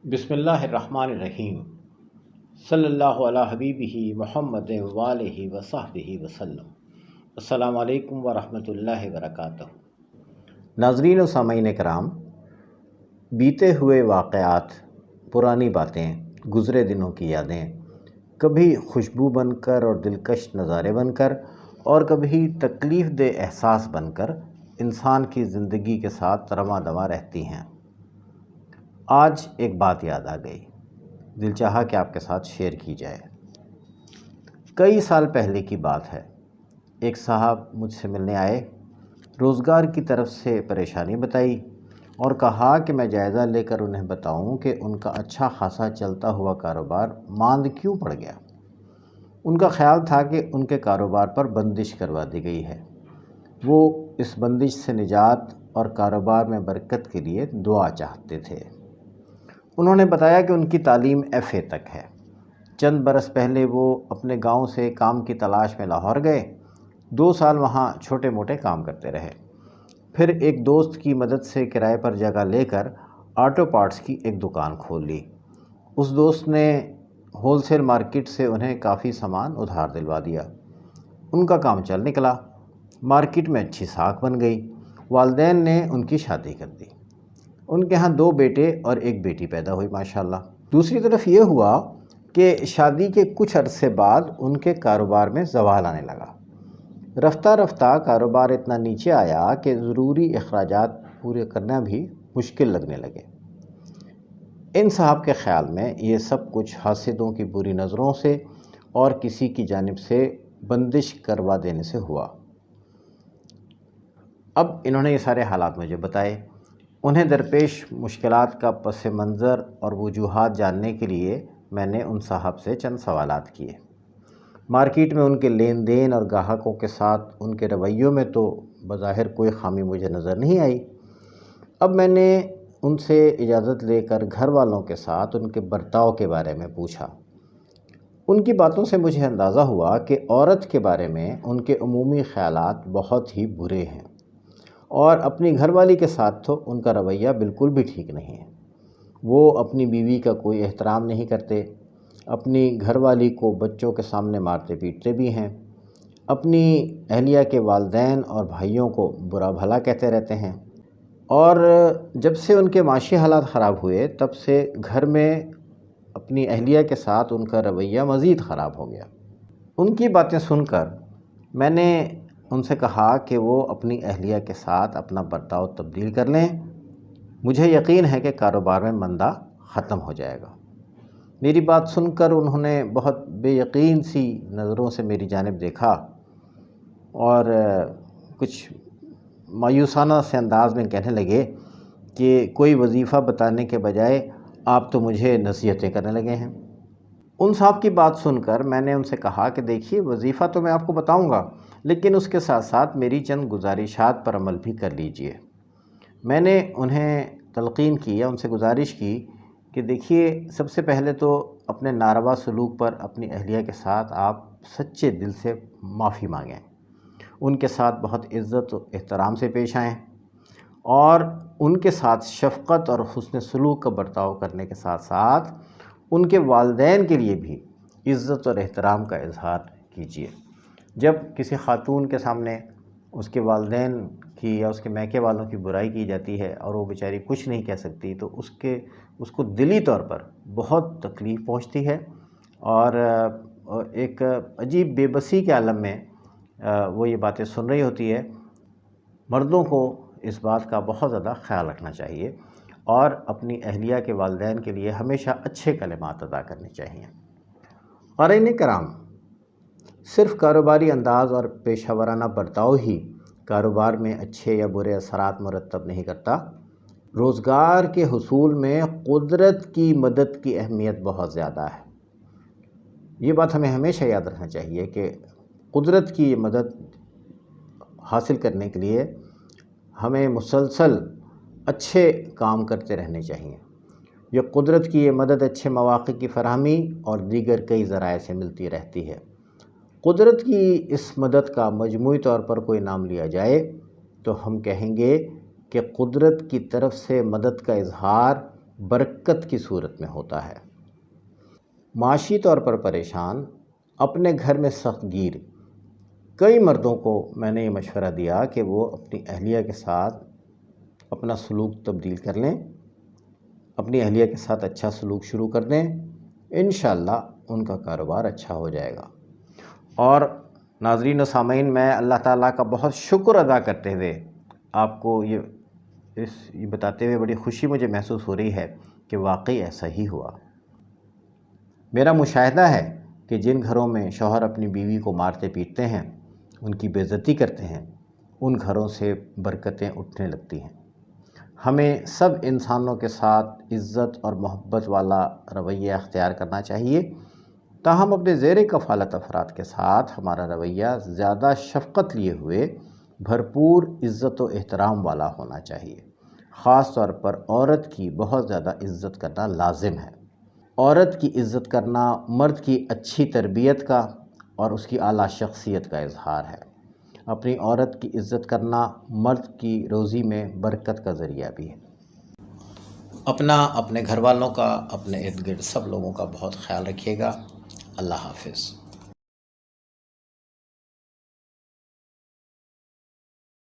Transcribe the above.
بسم اللہ الرحمن الرحیم صلی اللہ علیہ حبیبہ محمد والہ وصحبہ وسلم۔ السلام علیکم ورحمۃ اللہ وبرکاتہ۔ ناظرین و سامعین کرام، بیتے ہوئے واقعات، پرانی باتیں، گزرے دنوں کی یادیں کبھی خوشبو بن کر اور دلکش نظارے بن کر اور کبھی تکلیف دہ احساس بن کر انسان کی زندگی کے ساتھ رواں دواں رہتی ہیں۔ آج ایک بات یاد آ گئی، دل چاہا کہ آپ کے ساتھ شیئر کی جائے۔ کئی سال پہلے کی بات ہے، ایک صاحب مجھ سے ملنے آئے، روزگار کی طرف سے پریشانی بتائی اور کہا کہ میں جائزہ لے کر انہیں بتاؤں کہ ان کا اچھا خاصا چلتا ہوا کاروبار ماند کیوں پڑ گیا۔ ان کا خیال تھا کہ ان کے کاروبار پر بندش کروا دی گئی ہے، وہ اس بندش سے نجات اور کاروبار میں برکت کے لیے دعا چاہتے تھے۔ انہوں نے بتایا کہ ان کی تعلیم FA تک ہے۔ چند برس پہلے وہ اپنے گاؤں سے کام کی تلاش میں لاہور گئے، 2 سال وہاں چھوٹے موٹے کام کرتے رہے، پھر ایک دوست کی مدد سے کرائے پر جگہ لے کر آٹو پارٹس کی ایک دکان کھول لی۔ اس دوست نے ہول سیل مارکیٹ سے انہیں کافی سامان ادھار دلوا دیا۔ ان کا کام چل نکلا، مارکیٹ میں اچھی ساکھ بن گئی، والدین نے ان کی شادی کر دی۔ ان کے ہاں 2 بیٹے اور 1 بیٹی پیدا ہوئی ماشاءاللہ۔ دوسری طرف یہ ہوا کہ شادی کے کچھ عرصے بعد ان کے کاروبار میں زوال آنے لگا۔ رفتہ رفتہ کاروبار اتنا نیچے آیا کہ ضروری اخراجات پورے کرنا بھی مشکل لگنے لگے۔ ان صاحب کے خیال میں یہ سب کچھ حاسدوں کی بری نظروں سے اور کسی کی جانب سے بندش کروا دینے سے ہوا۔ اب انہوں نے یہ سارے حالات مجھے بتائے۔ انہیں درپیش مشکلات کا پس منظر اور وجوہات جاننے کے لیے میں نے ان صاحب سے چند سوالات کیے۔ مارکیٹ میں ان کے لین دین اور گاہکوں کے ساتھ ان کے رویوں میں تو بظاہر کوئی خامی مجھے نظر نہیں آئی۔ اب میں نے ان سے اجازت لے کر گھر والوں کے ساتھ ان کے برتاؤ کے بارے میں پوچھا۔ ان کی باتوں سے مجھے اندازہ ہوا کہ عورت کے بارے میں ان کے عمومی خیالات بہت ہی برے ہیں، اور اپنی گھر والی کے ساتھ تو ان کا رویہ بالکل بھی ٹھیک نہیں ہے۔ وہ اپنی بیوی کا کوئی احترام نہیں کرتے، اپنی گھر والی کو بچوں کے سامنے مارتے پیٹتے بھی ہیں، اپنی اہلیہ کے والدین اور بھائیوں کو برا بھلا کہتے رہتے ہیں، اور جب سے ان کے معاشی حالات خراب ہوئے تب سے گھر میں اپنی اہلیہ کے ساتھ ان کا رویہ مزید خراب ہو گیا۔ ان کی باتیں سن کر میں نے ان سے کہا کہ وہ اپنی اہلیہ کے ساتھ اپنا برتاؤ تبدیل کر لیں، مجھے یقین ہے کہ کاروبار میں مندا ختم ہو جائے گا۔ میری بات سن کر انہوں نے بہت بے یقین سی نظروں سے میری جانب دیکھا اور کچھ مایوسانہ سے انداز میں کہنے لگے کہ کوئی وظیفہ بتانے کے بجائے آپ تو مجھے نصیحتیں کرنے لگے ہیں۔ ان صاحب کی بات سن کر میں نے ان سے کہا کہ دیکھیے، وظیفہ تو میں آپ کو بتاؤں گا، لیکن اس کے ساتھ ساتھ میری چند گزارشات پر عمل بھی کر لیجئے۔ میں نے انہیں تلقین کی یا ان سے گزارش کی کہ دیکھیے، سب سے پہلے تو اپنے ناروا سلوک پر اپنی اہلیہ کے ساتھ آپ سچے دل سے معافی مانگیں، ان کے ساتھ بہت عزت و احترام سے پیش آئیں، اور ان کے ساتھ شفقت اور حسن سلوک کا برتاؤ کرنے کے ساتھ ساتھ ان کے والدین کے لیے بھی عزت اور احترام کا اظہار کیجیے۔ جب کسی خاتون کے سامنے اس کے والدین کی یا اس کے میکے والوں کی برائی کی جاتی ہے اور وہ بیچاری کچھ نہیں کہہ سکتی تو اس کو دلی طور پر بہت تکلیف پہنچتی ہے، اور ایک عجیب بے بسی کے عالم میں وہ یہ باتیں سن رہی ہوتی ہے۔ مردوں کو اس بات کا بہت زیادہ خیال رکھنا چاہیے اور اپنی اہلیہ کے والدین کے لیے ہمیشہ اچھے کلمات ادا کرنے چاہیے۔ قارئین کرام، صرف کاروباری انداز اور پیشہ ورانہ برتاؤ ہی کاروبار میں اچھے یا برے اثرات مرتب نہیں کرتا۔ روزگار کے حصول میں قدرت کی مدد کی اہمیت بہت زیادہ ہے۔ یہ بات ہمیں ہمیشہ یاد رکھنا چاہیے کہ قدرت کی مدد حاصل کرنے کے لیے ہمیں مسلسل اچھے کام کرتے رہنے چاہیے۔ یہ قدرت کی یہ مدد اچھے مواقع کی فراہمی اور دیگر کئی ذرائع سے ملتی رہتی ہے۔ قدرت کی اس مدد کا مجموعی طور پر کوئی نام لیا جائے تو ہم کہیں گے کہ قدرت کی طرف سے مدد کا اظہار برکت کی صورت میں ہوتا ہے۔ معاشی طور پر پریشان، اپنے گھر میں سخت گیر کئی مردوں کو میں نے یہ مشورہ دیا کہ وہ اپنی اہلیہ کے ساتھ اپنا سلوک تبدیل کر لیں، اپنی اہلیہ کے ساتھ اچھا سلوک شروع کر دیں، انشاءاللہ ان کا کاروبار اچھا ہو جائے گا۔ اور ناظرین و سامعین، میں اللہ تعالیٰ کا بہت شکر ادا کرتے ہوئے آپ کو یہ بتاتے ہوئے بڑی خوشی مجھے محسوس ہو رہی ہے کہ واقعی ایسا ہی ہوا۔ میرا مشاہدہ ہے کہ جن گھروں میں شوہر اپنی بیوی کو مارتے پیٹتے ہیں، ان کی بے عزتی کرتے ہیں، ان گھروں سے برکتیں اٹھنے لگتی ہیں۔ ہمیں سب انسانوں کے ساتھ عزت اور محبت والا رویہ اختیار کرنا چاہیے، تاہم اپنے زیر کفالت افراد کے ساتھ ہمارا رویہ زیادہ شفقت لیے ہوئے بھرپور عزت و احترام والا ہونا چاہیے۔ خاص طور پر عورت کی بہت زیادہ عزت کرنا لازم ہے۔ عورت کی عزت کرنا مرد کی اچھی تربیت کا اور اس کی اعلیٰ شخصیت کا اظہار ہے۔ اپنی عورت کی عزت کرنا مرد کی روزی میں برکت کا ذریعہ بھی ہے۔ اپنا، اپنے گھر والوں کا، اپنے ارد گرد سب لوگوں کا بہت خیال رکھیے گا۔ اللہ حافظ۔